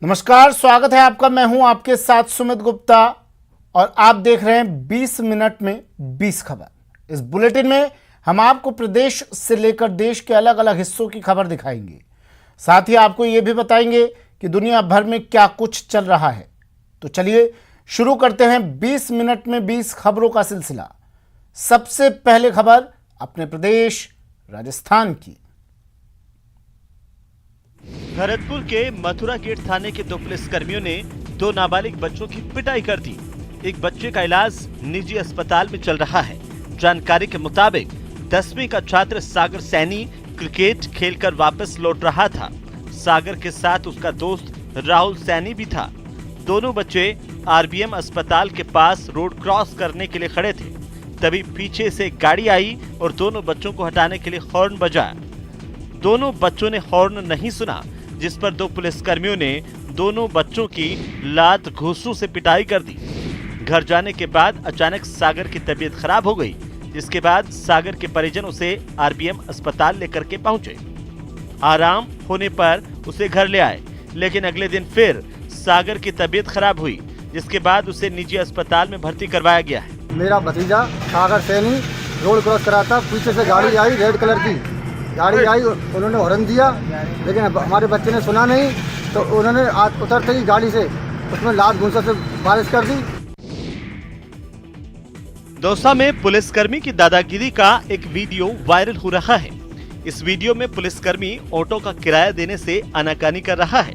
नमस्कार, स्वागत है आपका। मैं हूं आपके साथ सुमित गुप्ता और आप देख रहे हैं 20 मिनट में 20 खबर। इस बुलेटिन में हम आपको प्रदेश से लेकर देश के अलग अलग हिस्सों की खबर दिखाएंगे। साथ ही आपको यह भी बताएंगे कि दुनिया भर में क्या कुछ चल रहा है। तो चलिए शुरू करते हैं 20 मिनट में 20 खबरों का सिलसिला। सबसे पहले खबर अपने प्रदेश राजस्थान की। भरतपुर के मथुरा गेट थाने के 2 पुलिसकर्मियों ने 2 नाबालिग बच्चों की पिटाई कर दी। एक बच्चे का इलाज निजी अस्पताल में चल रहा है। जानकारी के मुताबिक 10वीं का छात्र सागर सैनी क्रिकेट खेलकर वापस लौट रहा था। सागर के साथ उसका दोस्त राहुल सैनी भी था। दोनों बच्चे आरबीएम अस्पताल के पास रोड क्रॉस करने के लिए खड़े थे। तभी पीछे से एक गाड़ी आई और दोनों बच्चों को हटाने के लिए हॉर्न बजाया। दोनों बच्चों ने हॉर्न नहीं सुना, जिस पर 2 पुलिसकर्मियों ने दोनों बच्चों की लात घूंसों से पिटाई कर दी। घर जाने के बाद अचानक सागर की तबीयत खराब हो गई, जिसके बाद सागर के परिजन उसे आरबीएम अस्पताल लेकर के पहुंचे। आराम होने पर उसे घर ले आए, लेकिन अगले दिन फिर सागर की तबीयत खराब हुई, जिसके बाद उसे निजी अस्पताल में भर्ती करवाया गया है। मेरा भतीजा सागर सैनी रोड क्रॉस करा था, पीछे से गाड़ी आई, रेड कलर की गाड़ी आई, उन्होंने हॉर्न दिया, लेकिन हमारे बच्चे ने सुना नहीं, तो उन्होंने उतरते ही गाड़ी से उसमें लात घूंसा से बारिश कर दी। दौसा में पुलिसकर्मी की दादागिरी का एक वीडियो वायरल हो रहा है। इस वीडियो में पुलिसकर्मी ऑटो का किराया देने से आनाकानी कर रहा है।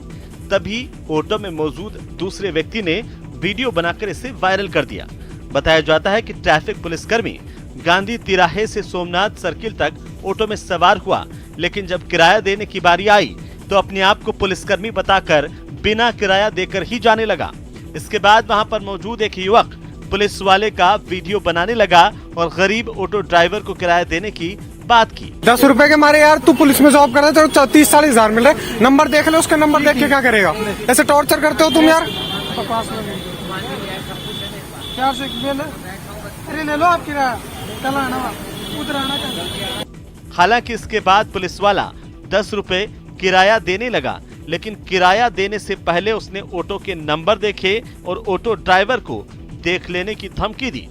तभी ऑटो में मौजूद दूसरे व्यक्ति ने वीडियो बनाकर इसे वायरल कर दिया। बताया जाता है कि ट्रैफिक पुलिसकर्मी गांधी तिराहे से सोमनाथ सर्किल तक ऑटो में सवार हुआ, लेकिन जब किराया देने की बारी आई तो अपने आप को पुलिसकर्मी बताकर बिना किराया देकर ही जाने लगा। इसके बाद वहां पर मौजूद एक युवक पुलिस वाले का वीडियो बनाने लगा और गरीब ऑटो ड्राइवर को किराया देने की बात की। 10 रुपए के मारे यार तू पुलिस में जॉब कर रहा है, तो 30-40 हजार मिल रहे। नंबर देख ले, उसका नंबर देख के क्या करेगा? ऐसे टॉर्चर करते हो तुम यार। ले लो आप किराया, हालांकि इसके बाद पुलिस वाला 10 रुपए किराया देने लगा, लेकिन किराया देने से पहले उसने ऑटो के नंबर देखे और ऑटो ड्राइवर को देख लेने की धमकी दी।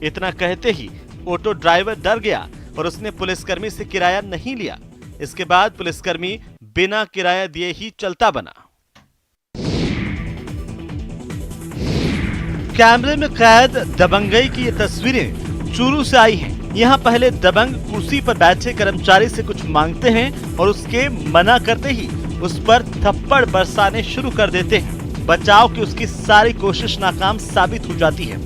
इतना कहते ही ऑटो ड्राइवर डर गया और उसने पुलिसकर्मी से किराया नहीं लिया। इसके बाद पुलिसकर्मी बिना किराया दिए ही चलता बना। कैमरे में कैद दबंगई की ये तस्वीरें चूरू से आई हैं। यहाँ पहले दबंग कुर्सी पर बैठे कर्मचारी से कुछ मांगते हैं और उसके मना करते ही उस पर थप्पड़ बरसाने शुरू कर देते हैं। बचाव की उसकी सारी कोशिश नाकाम साबित हो जाती है।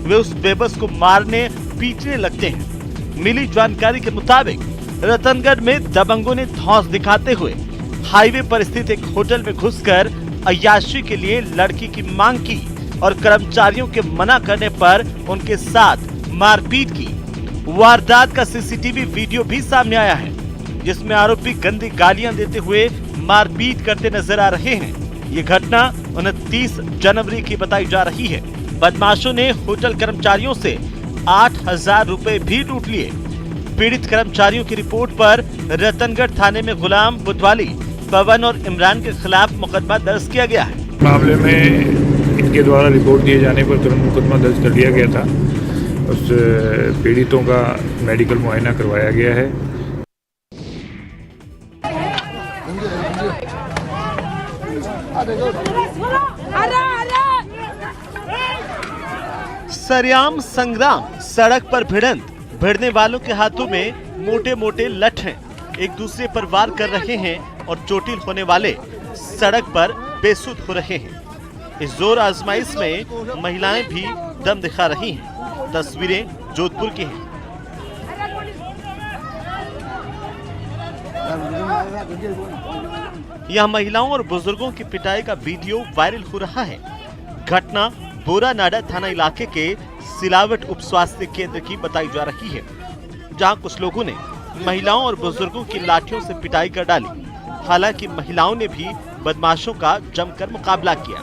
वे उस बेबस को मारने पीटने लगते हैं। मिली जानकारी के मुताबिक रतनगढ़ में दबंगों ने धौंस दिखाते हुए हाईवे पर स्थित एक होटल में घुसकर अय्याशी के लिए लड़की की मांग की और कर्मचारियों के मना करने पर उनके साथ मारपीट की। वारदात का सीसीटीवी वीडियो भी सामने आया है, जिसमें आरोपी गंदी गालियां देते हुए मारपीट करते नजर आ रहे हैं। ये घटना 29 जनवरी की बताई जा रही है। बदमाशों ने होटल कर्मचारियों से 8,000 रुपए भी लूट लिए। पीड़ित कर्मचारियों की रिपोर्ट पर रतनगढ़ थाने में गुलाम बुधवाली, पवन और इमरान के खिलाफ मुकदमा दर्ज किया गया है। मामले में इनके द्वारा रिपोर्ट दिए जाने पर तुरंत मुकदमा दर्ज कर लिया गया था। उस पीड़ितों का मेडिकल मुआयना करवाया गया है। सरेआम संग्राम, सड़क पर भिड़ने वालों के हाथों में मोटे मोटे लठ हैं। एक दूसरे पर वार कर रहे हैं और चोटिल होने वाले सड़क पर बेसुध हो रहे हैं। इस जोर आजमाइश में महिलाएं भी दम दिखा रही हैं। तस्वीरें जोधपुर की हैं। यहां महिलाओं और बुजुर्गों की पिटाई का वीडियो वायरल हो रहा है। घटना बोरानाडा थाना इलाके के सिलावट उप स्वास्थ्य केंद्र की बताई जा रही है, जहां कुछ लोगों ने महिलाओं और बुजुर्गों की लाठियों से पिटाई कर डाली। हालांकि महिलाओं ने भी बदमाशों का जमकर मुकाबला किया।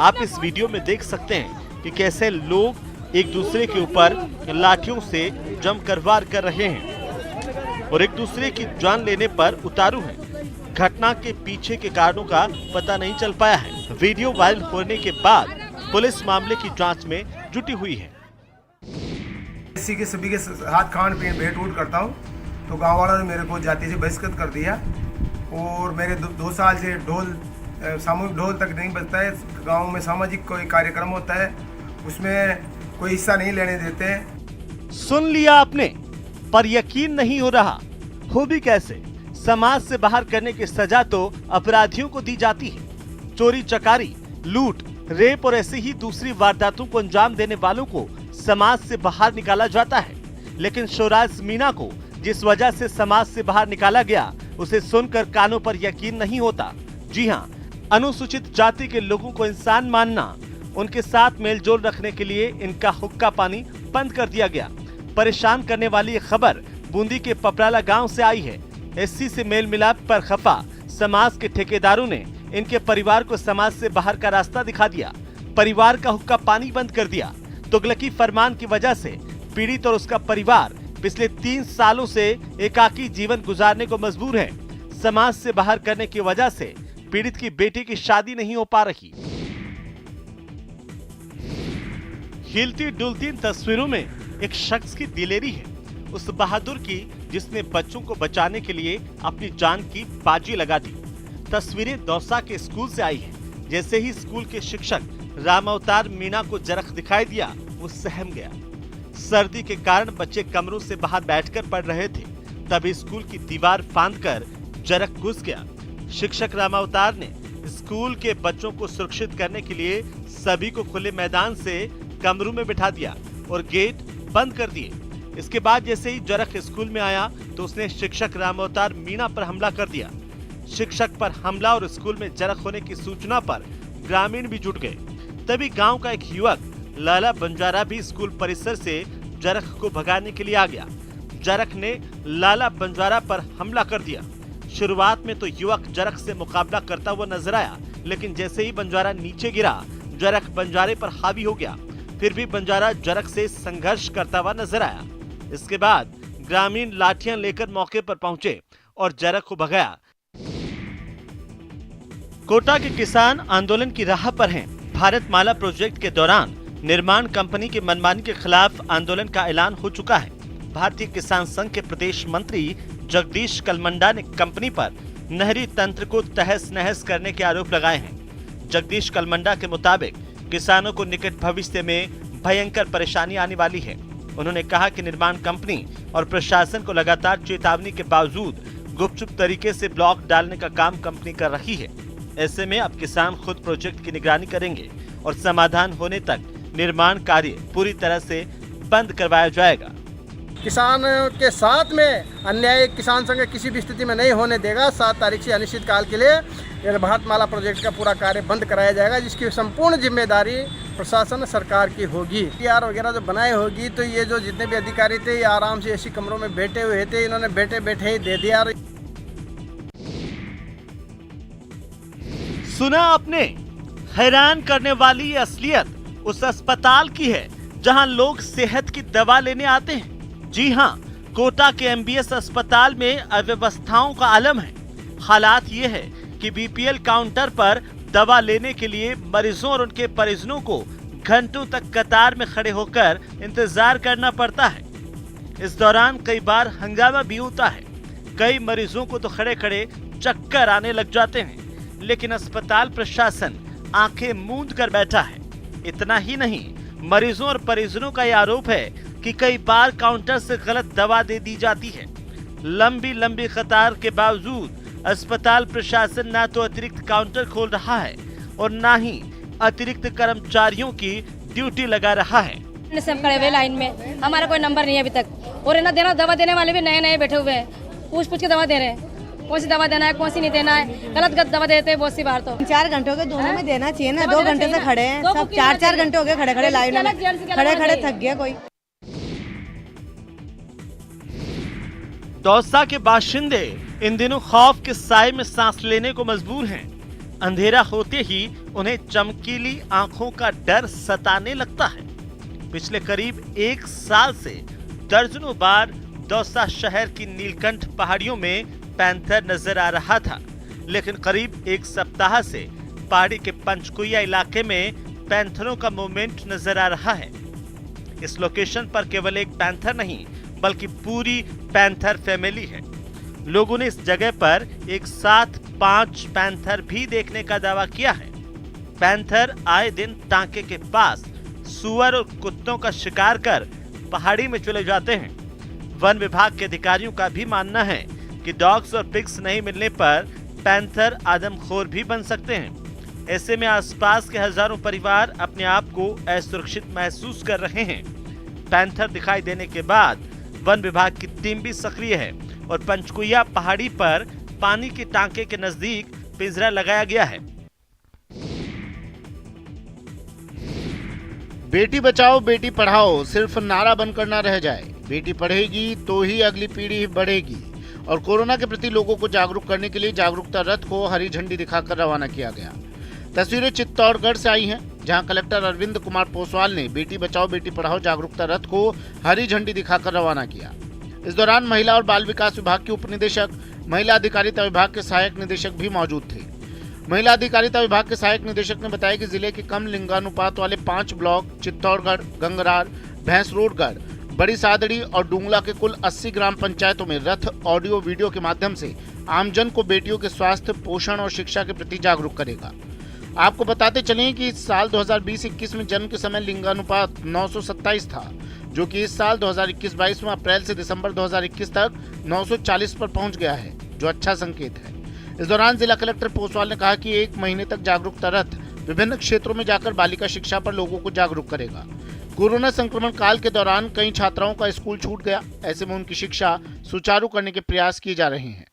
आप इस वीडियो में देख सकते हैं कि कैसे लोग एक दूसरे के ऊपर लाठियों से जमकर वार कर रहे हैं और एक दूसरे की जान लेने पर उतारू हैं। घटना के पीछे के कारणों का पता नहीं चल पाया है। वीडियो वायरल होने के बाद पुलिस मामले की जांच में जुटी हुई है। इसी के सभी के साथ खान पीन भेंट उठ करता हूँ, तो गांव वालों ने मेरे को जाति से बहिष्कृत कर दिया और मेरे 2 साल से सामूहिक ढोल तक नहीं बजता है। गांव में सामाजिक कोई कार्यक्रम होता है उसमें कोई हिस्सा नहीं लेने देते हैं। सुन लिया आपने, पर यकीन नहीं हो रहा, हो भी कैसे। समाज से बाहर करने की सजा तो अपराधियों को दी जाती है। चोरी चकारी, लूट, रेप और ऐसी ही दूसरी वारदातों को अंजाम देने वालों को समाज से बाहर निकाला जाता है। लेकिन शोराज मीणा को जिस वजह से समाज से बाहर निकाला गया, उसे सुनकर कानों पर यकीन नहीं होता। जी हाँ, अनुसूचित जाति के लोगों को इंसान मानना, उनके साथ मेलजोल रखने के लिए इनका हुक्का पानी बंद कर दिया गया। परेशान करने वाली ये खबर बूंदी के पपराला गांव से आई है। एससी से मेल मिलाप पर खफा समाज के ठेकेदारों ने इनके परिवार को समाज से बाहर का रास्ता दिखा दिया। परिवार का हुक्का पानी बंद कर दिया। तुगलकी फरमान की वजह से पीड़ित और उसका परिवार पिछले 3 सालों से एकाकी जीवन गुजारने को मजबूर है। समाज से बाहर करने की वजह से पीड़ित की बेटी की शादी नहीं हो पा रही। हिलती डुलती इन तस्वीरों में एक शख्स की दिलेरी है, उस बहादुर की जिसने बच्चों को बचाने के लिए अपनी जान की बाजी लगा दी। तस्वीरें दौसा के स्कूल से आई है। जैसे ही स्कूल के शिक्षक राम अवतार मीणा को जरख दिखाई दिया, वो सहम गया। सर्दी के कारण बच्चे कमरों से बाहर बैठकर पढ़ रहे थे, तभी स्कूल की दीवार फांदकर जरख घुस गया। शिक्षक राम अवतार ने स्कूल के बच्चों को सुरक्षित करने के लिए सभी को खुले मैदान से कमरों में बिठा दिया और गेट बंद कर दिए। इसके बाद जैसे ही जरख स्कूल में आया तो उसने शिक्षक राम अवतार मीणा पर हमला कर दिया। शिक्षक पर हमला और स्कूल में जरख होने की सूचना पर ग्रामीण भी जुट गए। तभी गांव का एक युवक लाला बंजारा भी स्कूल परिसर से जरख को भगाने के लिए आ गया। जरख ने लाला बंजारा पर हमला कर दिया। शुरुआत में तो युवक जरख से मुकाबला करता हुआ नजर आया, लेकिन जैसे ही बंजारा नीचे गिरा, जरख बंजारे पर हावी हो गया। फिर भी बंजारा जरख से संघर्ष करता हुआ नजर आया। इसके बाद ग्रामीण लाठियां लेकर मौके पर पहुंचे और जरख को भगाया। कोटा के किसान आंदोलन की राह पर हैं। भारत माला प्रोजेक्ट के दौरान निर्माण कंपनी की मनमानी के खिलाफ आंदोलन का ऐलान हो चुका है। भारतीय किसान संघ के प्रदेश मंत्री जगदीश कलमंडा ने कंपनी पर नहरी तंत्र को तहस नहस करने के आरोप लगाए हैं। जगदीश कलमंडा के मुताबिक किसानों को निकट भविष्य में भयंकर परेशानी आने वाली है। उन्होंने कहा कि निर्माण कंपनी और प्रशासन को लगातार चेतावनी के बावजूद गुपचुप तरीके से ब्लॉक डालने का काम कंपनी कर रही है। ऐसे में अब किसान खुद प्रोजेक्ट की निगरानी करेंगे और समाधान होने तक निर्माण कार्य पूरी तरह से बंद करवाया जाएगा। किसान के साथ में अन्याय किसान संघ किसी भी स्थिति में नहीं होने देगा। 7 तारीख से अनिश्चित काल के लिए भारत माला प्रोजेक्ट का पूरा कार्य बंद कराया जाएगा, जिसकी संपूर्ण जिम्मेदारी प्रशासन सरकार की होगी। पीआर वगैरह जो बनाई होगी, तो ये जो जितने भी अधिकारी थे ये आराम से ऐसी कमरों में बैठे हुए थे, इन्होंने बैठे बैठे ही दे दिया। सुना आपने, हैरान करने वाली ये असलियत उस अस्पताल की है जहां लोग सेहत की दवा लेने आते हैं। जी हां, कोटा के एमबीएस अस्पताल में अव्यवस्थाओं का आलम है। हालात ये है कि बीपीएल काउंटर पर दवा लेने के लिए मरीजों और उनके परिजनों को घंटों तक कतार में खड़े होकर इंतजार करना पड़ता है। इस दौरान कई बार हंगामा भी होता है। कई मरीजों को तो खड़े खड़े चक्कर आने लग जाते हैं, लेकिन अस्पताल प्रशासन आंखें मूंद कर बैठा है। इतना ही नहीं, मरीजों और परिजनों का यह आरोप है कि कई बार काउंटर से गलत दवा दे दी जाती है। लंबी लंबी कतार के बावजूद अस्पताल प्रशासन ना तो अतिरिक्त काउंटर खोल रहा है और ना ही अतिरिक्त कर्मचारियों की ड्यूटी लगा रहा है। सब खड़े हुए लाइन में, हमारा कोई नंबर नहीं है अभी तक। और ना देना, दवा देने वाले भी नए नए बैठे हुए हैं, पूछ पूछ के दवा दे रहे हैं। कौन सी दवा देना है, कौन सी नहीं देना है, गलत दवा देते हैं बहुत सी बार। तो 4 घंटों के दोनों में देना चाहिए ना। 2 घंटे से खड़े हैं सब, 4-4 घंटे हो गए खड़े खड़े लाइन में, खड़े खड़े थक गया कोई। दौसा के बाशिंदे इन दिनों खौफ के साए में सांस लेने को मजबूर हैं। अंधेरा होते ही उन्हें चमकीली आंखों का डर सताने लगता है। पिछले करीब 1 साल से दर्जनों बार दौसा शहर की नीलकंठ पहाड़ियों में पैंथर नजर आ रहा था, लेकिन करीब 1 सप्ताह से पहाड़ी के पंचकुइया इलाके में पैंथरों का मूवमेंट नजर आ रहा है। इस लोकेशन पर केवल एक पैंथर नहीं बल्कि पूरी पैंथर फैमिली है। लोगों ने इस जगह पर एक साथ 5 पैंथर भी देखने का दावा किया है। पैंथर आए दिन टांके के पास सुअर और कुत्तों का शिकार कर पहाड़ी में चले जाते हैं। वन विभाग के अधिकारियों का भी मानना है कि डॉग्स और पिग्स नहीं मिलने पर पैंथर आदमखोर भी बन सकते हैं। ऐसे में आसपास के हजारों परिवार अपने आप को असुरक्षित महसूस कर रहे हैं। पैंथर दिखाई देने के बाद वन विभाग की टीम भी सक्रिय है और पंचकुइया पहाड़ी पर पानी के टांके के नजदीक पिंजरा लगाया गया है। बेटी बचाओ बेटी पढ़ाओ सिर्फ नारा बनकर न रह जाए। बेटी पढ़ेगी तो ही अगली पीढ़ी बढ़ेगी। और कोरोना के प्रति लोगों को जागरूक करने के लिए जागरूकता रथ को हरी झंडी दिखाकर रवाना किया गया। तस्वीरें चित्तौड़गढ़ से आई हैं, जहां कलेक्टर अरविंद कुमार पोसवाल ने बेटी बचाओ बेटी पढ़ाओ जागरूकता रथ को हरी झंडी दिखाकर रवाना किया। इस दौरान महिला और बाल विकास विभाग के उप निदेशक, महिला अधिकारिता विभाग के सहायक निदेशक भी मौजूद थे। महिला अधिकारिता विभाग के सहायक निदेशक ने बताया कि जिले के कम लिंगानुपात वाले 5 ब्लॉक चित्तौड़गढ़, गंगरार, भैंसरोडगढ़, बड़ी सादड़ी और डुंगला के कुल 80 ग्राम पंचायतों में रथ ऑडियो वीडियो के माध्यम से आमजन को बेटियों के स्वास्थ्य, पोषण और शिक्षा के प्रति जागरूक करेगा। आपको बताते चलें कि इस साल 2020-21 में जन्म के समय लिंगानुपात 927 था, जो कि इस साल 2021-22 में अप्रैल से दिसंबर 2021 तक 940 पर पहुंच गया है, जो अच्छा संकेत है। इस दौरान जिला कलेक्टर पोसवाल ने कहा कि 1 महीने तक जागरूकता रथ विभिन्न क्षेत्रों में जाकर बालिका शिक्षा पर लोगों को जागरूक करेगा। कोरोना संक्रमण काल के दौरान कई छात्राओं का स्कूल छूट गया, ऐसे में उनकी शिक्षा सुचारू करने के प्रयास किए जा रहे हैं।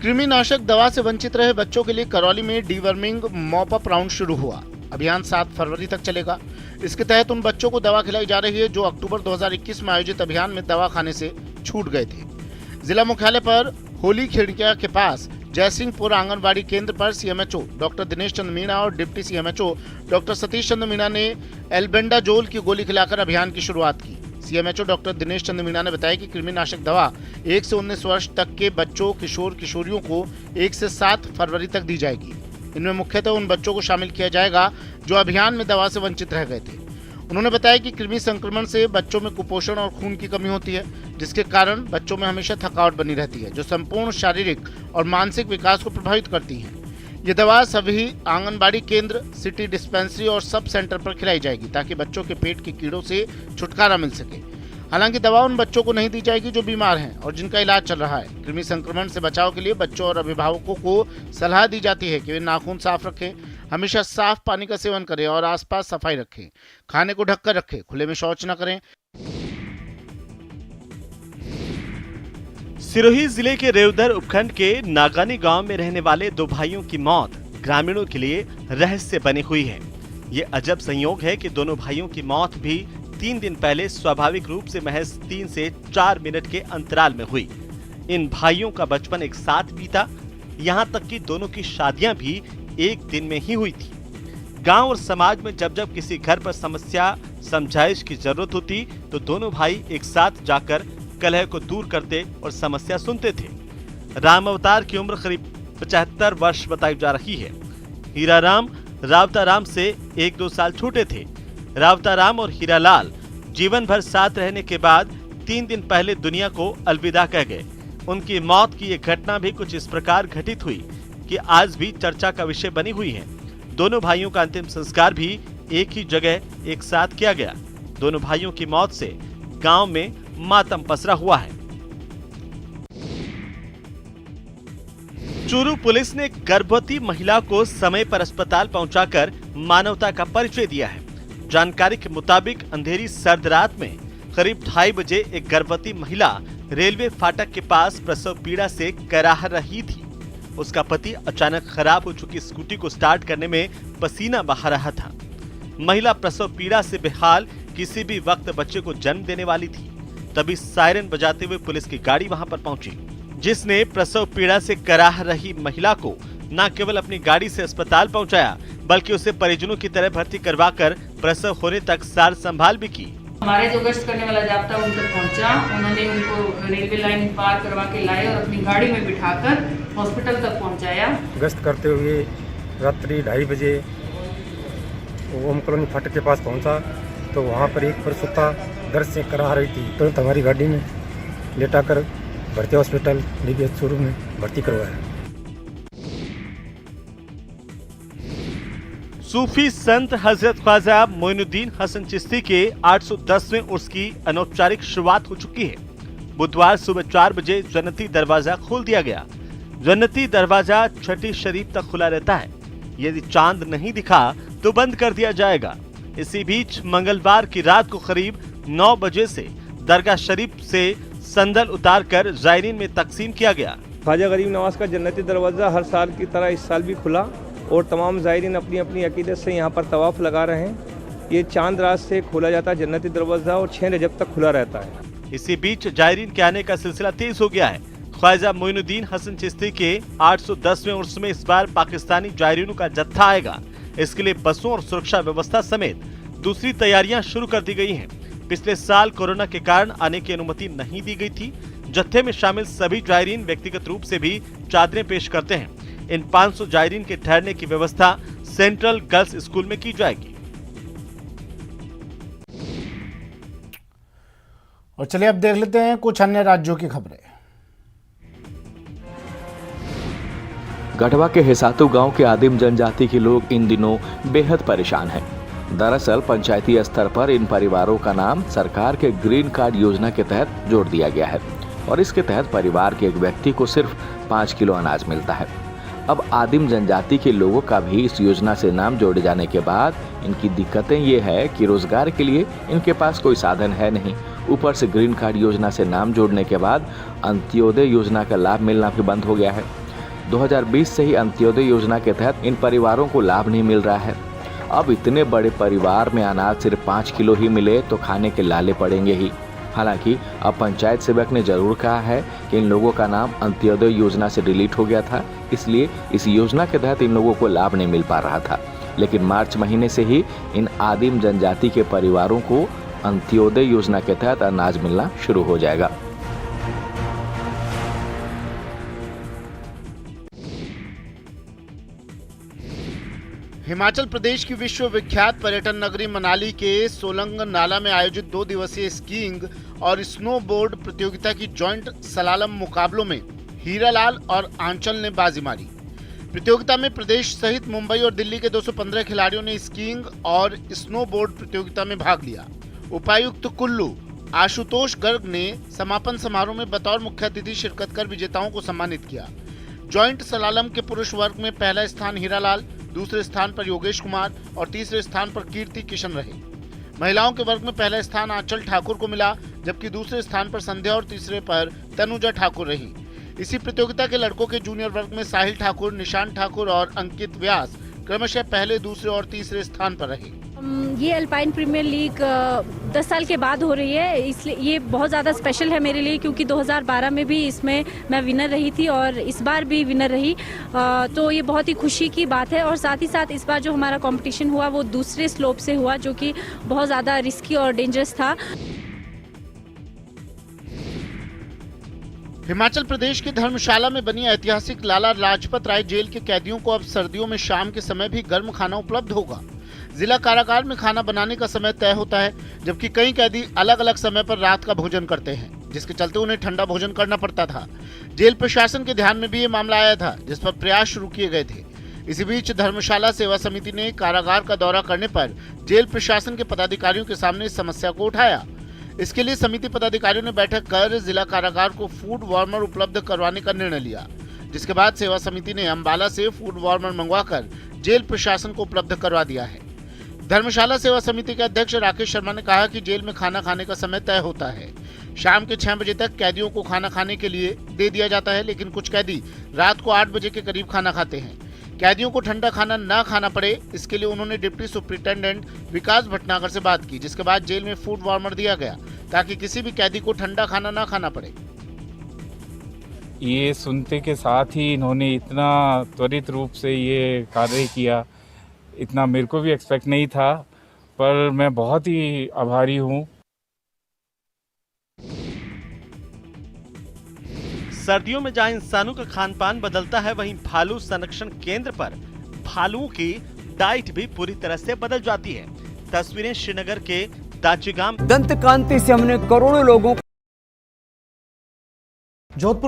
कृमिनाशक दवा से वंचित रहे बच्चों के लिए करौली में डीवर्मिंग मॉप अप राउंड शुरू हुआ। अभियान 7 फरवरी तक चलेगा। इसके तहत उन बच्चों को दवा खिलाई जा रही है जो अक्टूबर 2021 में आयोजित अभियान में दवा खाने से छूट गए थे। जिला मुख्यालय पर होली खिड़किया के पास जयसिंहपुर आंगनबाड़ी केंद्र पर सीएमएचओ डॉक्टर दिनेश चंद मीणा और डिप्टी सीएमएचओ डॉक्टर सतीश चंद मीणा ने एल्बेंडाजोल की गोली खिलाकर अभियान की शुरुआत की। सीएमएचओ डॉक्टर दिनेश चंद मीणा ने बताया कि कृमिनाशक दवा 1 से 19 वर्ष तक के बच्चों, किशोर किशोरियों को 1 से 7 फरवरी तक दी जाएगी। इनमें मुख्यतः उन बच्चों को शामिल किया जाएगा जो अभियान में दवा से वंचित रह गए थे। उन्होंने बताया कि कृमि संक्रमण से बच्चों में कुपोषण और खून की कमी होती है, जिसके कारण बच्चों में हमेशा थकावट बनी रहती है, जो संपूर्ण शारीरिक और मानसिक विकास को प्रभावित करती है। ये दवा सभी आंगनबाड़ी केंद्र, सिटी डिस्पेंसरी और सब सेंटर पर खिलाई जाएगी ताकि बच्चों के पेट के कीड़ों से छुटकारा मिल सके। हालांकि दवा उन बच्चों को नहीं दी जाएगी जो बीमार हैं और जिनका इलाज चल रहा है। कृमि संक्रमण से बचाव के लिए बच्चों और अभिभावकों को सलाह दी जाती है कि वे नाखून साफ रखें, हमेशा साफ पानी का सेवन करें और आसपास सफाई रखें, खाने को ढककर रखें, खुले में शौच न करें। सिरोही जिले के रेवदर उपखंड के नागानी गांव में रहने वाले 2 भाइयों की मौत ग्रामीणों के लिए रहस्य बनी हुई है। ये अजब संयोग है कि दोनों भाइयों की मौत भी 3 दिन पहले स्वाभाविक रूप से महज 3 से 4 मिनट के अंतराल में हुई। इन भाइयों का बचपन एक साथ बीता, यहाँ तक कि दोनों की शादियां भी एक दिन में ही हुई थी। गांव और समाज में जब जब किसी घर पर समस्या समझाइश की जरूरत होती तो दोनों भाई एक साथ जाकर कलह को दूर करते और समस्या सुनते थे। राम की उम्र करीब 75 वर्ष बताई जा रही है। हीराराम रावताराम से 1-2 साल छोटे थे। रावताराम और हीरालाल जीवन भर साथ रहने के बाद 3 दिन पहले दुनिया को अलविदा कह गए। उनकी मौत की ये घटना भी कुछ इस प्रकार घटित हुई कि आज भी चर्चा का विषय बनी हुई है। दोनों भाइयों का अंतिम संस्कार भी एक ही जगह एक साथ किया गया। दोनों भाइयों की मौत से गांव में मातम पसरा हुआ है। चूरू पुलिस ने गर्भवती महिला को समय पर अस्पताल पहुंचाकर मानवता का परिचय दिया है। जानकारी के मुताबिक अंधेरी सर्द रात में करीब 2:30 बजे एक गर्भवती महिला रेलवे फाटक के पास प्रसव पीड़ा से कराह रही थी। उसका पति अचानक खराब हो चुकी स्कूटी को स्टार्ट करने में पसीना बहा रहा था। महिला प्रसव पीड़ा से बेहाल किसी भी वक्त बच्चे को जन्म देने वाली थी। तभी सायरन बजाते हुए पुलिस की गाड़ी वहां पर पहुंची, जिसने प्रसव पीड़ा से कराह रही महिला को न केवल अपनी गाड़ी से अस्पताल पहुंचाया बल्कि उसे परिजनों की तरह भर्ती करवाकर प्रसव होने तक सार संभाल भी की। हमारे जो गश्त करने वाला जाब्ता उन तक पहुंचा, उन्होंने उनको रेलवे लाइन पार करवा के लाए और अपनी गाड़ी में बिठाकर हॉस्पिटल तक पहुंचाया। गश्त करते हुए रात्रि 2:30 बजे ओम कॉलोनी फाटक के पास पहुंचा तो वहां पर एक प्रसूता दर्द से करा रही थी, तुरंत हमारी गाड़ी में लेटाकर भर्ती हॉस्पिटल DBH चूरू में भर्ती करवाया। सूफी संत हजरत ख्वाजा मोइनुद्दीन हसन चिश्ती के 810वें उर्स की अनौपचारिक शुरुआत हो चुकी है। बुधवार सुबह 4 बजे जन्नती दरवाजा खोल दिया गया। जन्नती दरवाजा छठी शरीफ तक खुला रहता है। यदि चांद नहीं दिखा तो बंद कर दिया जाएगा। इसी बीच मंगलवार की रात को करीब 9 बजे से दरगाह शरीफ से संदल उतारकर जायरीन में तकसीम किया गया। ख्वाजा गरीब नवाज का जन्नती दरवाजा हर साल की तरह इस साल भी खुला और तमाम जायरीन अपनी अपनी अकीदत से यहाँ पर तवाफ लगा रहे हैं। ये चांद रात से खोला जाता है जन्नती दरवाजा और 6 रजब तक खुला रहता है। इसी बीच जायरीन के आने का सिलसिला तेज हो गया है। ख्वाजा मोइनुद्दीन हसन चिश्ती के 810वें उर्स में इस बार पाकिस्तानी जायरीनों का जत्था आएगा। इसके लिए बसों और सुरक्षा व्यवस्था समेत दूसरी तैयारियां शुरू कर दी गई हैं। पिछले साल कोरोना के कारण आने की अनुमति नहीं दी गई थी। जत्थे में शामिल सभी जायरीन व्यक्तिगत रूप से भी चादरें पेश करते हैं। इन 500 जायरीन के ठहरने की व्यवस्था सेंट्रल गर्ल्स स्कूल में की जाएगी। और चलिए अब देख लेते हैं कुछ अन्य राज्यों की खबरें। गढ़वा के हिसातू गांव के आदिम जनजाति के लोग इन दिनों बेहद परेशान हैं। दरअसल पंचायती स्तर पर इन परिवारों का नाम सरकार के ग्रीन कार्ड योजना के तहत जोड़ दिया गया है और इसके तहत परिवार के एक व्यक्ति को सिर्फ 5 किलो अनाज मिलता है। अब आदिम जनजाति के लोगों का भी इस योजना से नाम जोड़े जाने के बाद इनकी दिक्कतें ये है कि रोजगार के लिए इनके पास कोई साधन है नहीं। ऊपर से ग्रीन कार्ड योजना से नाम जोड़ने के बाद अंत्योदय योजना का लाभ मिलना भी बंद हो गया है। 2020 से ही अंत्योदय योजना के तहत इन परिवारों को लाभ नहीं मिल रहा है। अब इतने बड़े परिवार में अनाज सिर्फ 5 किलो ही मिले तो खाने के लाले पड़ेंगे ही। हालांकि अब पंचायत सेवक ने जरूर कहा है कि इन लोगों का नाम अंत्योदय योजना से डिलीट हो गया था, इसलिए इस योजना के तहत इन लोगों को लाभ नहीं मिल पा रहा था। लेकिन मार्च महीने से ही इन आदिम जनजाति के परिवारों को अंत्योदय योजना के तहत अनाज मिलना शुरू हो जाएगा। हिमाचल प्रदेश की विश्वविख्यात पर्यटन नगरी मनाली के सोलंग नाला में आयोजित 2 दिवसीय स्कीइंग और स्नोबोर्ड प्रतियोगिता की जॉइंट सलालम मुकाबलों में हीरालाल और आंचल ने बाजी मारी। प्रतियोगिता में प्रदेश सहित मुंबई और दिल्ली के 215 खिलाड़ियों ने स्कीइंग और स्नोबोर्ड प्रतियोगिता में भाग लिया। उपायुक्त कुल्लू आशुतोष गर्ग ने समापन समारोह में बतौर मुख्य अतिथि शिरकत कर विजेताओं को सम्मानित किया। जॉइंट सलालम के पुरुष वर्ग में पहला स्थान हीरालाल, दूसरे स्थान पर योगेश कुमार और तीसरे स्थान पर कीर्ति किशन रहे। महिलाओं के वर्ग में पहला स्थान आंचल ठाकुर को मिला, जबकि दूसरे स्थान पर संध्या और तीसरे पर तनुजा ठाकुर रही। इसी प्रतियोगिता के लड़कों के जूनियर वर्ग में साहिल ठाकुर, निशांत ठाकुर और अंकित व्यास क्रमशः पहले, दूसरे और तीसरे स्थान पर रहे। ये अल्पाइन प्रीमियर लीग 10 साल के बाद हो रही है, इसलिए ये बहुत ज़्यादा स्पेशल है मेरे लिए, क्योंकि 2012 में भी इसमें मैं विनर रही थी और इस बार भी विनर रही। तो ये बहुत ही खुशी की बात है। और साथ ही साथ इस बार जो हमारा कंपटीशन हुआ वो दूसरे स्लोप से हुआ, जो कि बहुत ज़्यादा रिस्की और डेंजरस था। हिमाचल प्रदेश के धर्मशाला में बनी ऐतिहासिक लाला लाजपत राय जेल के कैदियों को अब सर्दियों में शाम के समय भी गर्म खाना उपलब्ध होगा। जिला कारागार में खाना बनाने का समय तय होता है, जबकि कई कैदी अलग अलग समय पर रात का भोजन करते हैं, जिसके चलते उन्हें ठंडा भोजन करना पड़ता था। जेल प्रशासन के ध्यान में भी ये मामला आया था, जिस पर प्रयास शुरू किए गए थे। इसी बीच धर्मशाला सेवा समिति ने कारागार का दौरा करने पर जेल प्रशासन के पदाधिकारियों के सामने इस समस्या को उठाया। इसके लिए समिति पदाधिकारियों ने बैठक कर जिला कारागार को फूड वार्मर उपलब्ध करवाने का निर्णय लिया, जिसके बाद सेवा समिति ने अंबाला से फूड वार्मर मंगवाकर जेल प्रशासन को उपलब्ध करवा दिया है। धर्मशाला सेवा समिति के अध्यक्ष राकेश शर्मा ने कहा कि जेल में खाना खाने का समय तय होता है। शाम के 6 बजे तक कैदियों को खाना खाने के लिए दे दिया जाता है, लेकिन कुछ कैदी रात को 8 बजे के करीब खाना खाते हैं। कैदियों को ठंडा खाना ना खाना पड़े, इसके लिए उन्होंने डिप्टी सुपरिटेंडेंट विकास भटनागर से बात की, जिसके बाद जेल में फूड वार्मर दिया गया ताकि किसी भी कैदी को ठंडा खाना ना खाना पड़े। ये सुनते के साथ ही इन्होंने इतना त्वरित रूप से ये कार्य किया, इतना मेरे को भी एक्सपेक्ट नहीं था, पर मैं बहुत ही आभारी हूँ। सर्दियों में जहां इंसानों का खान पान बदलता है, वहीं भालू संरक्षण केंद्र पर भालुओं की डाइट भी पूरी तरह से बदल जाती है। तस्वीरें श्रीनगर के दाचीगाम। दंत कांति से हमने करोड़ों लोगों जोधपुर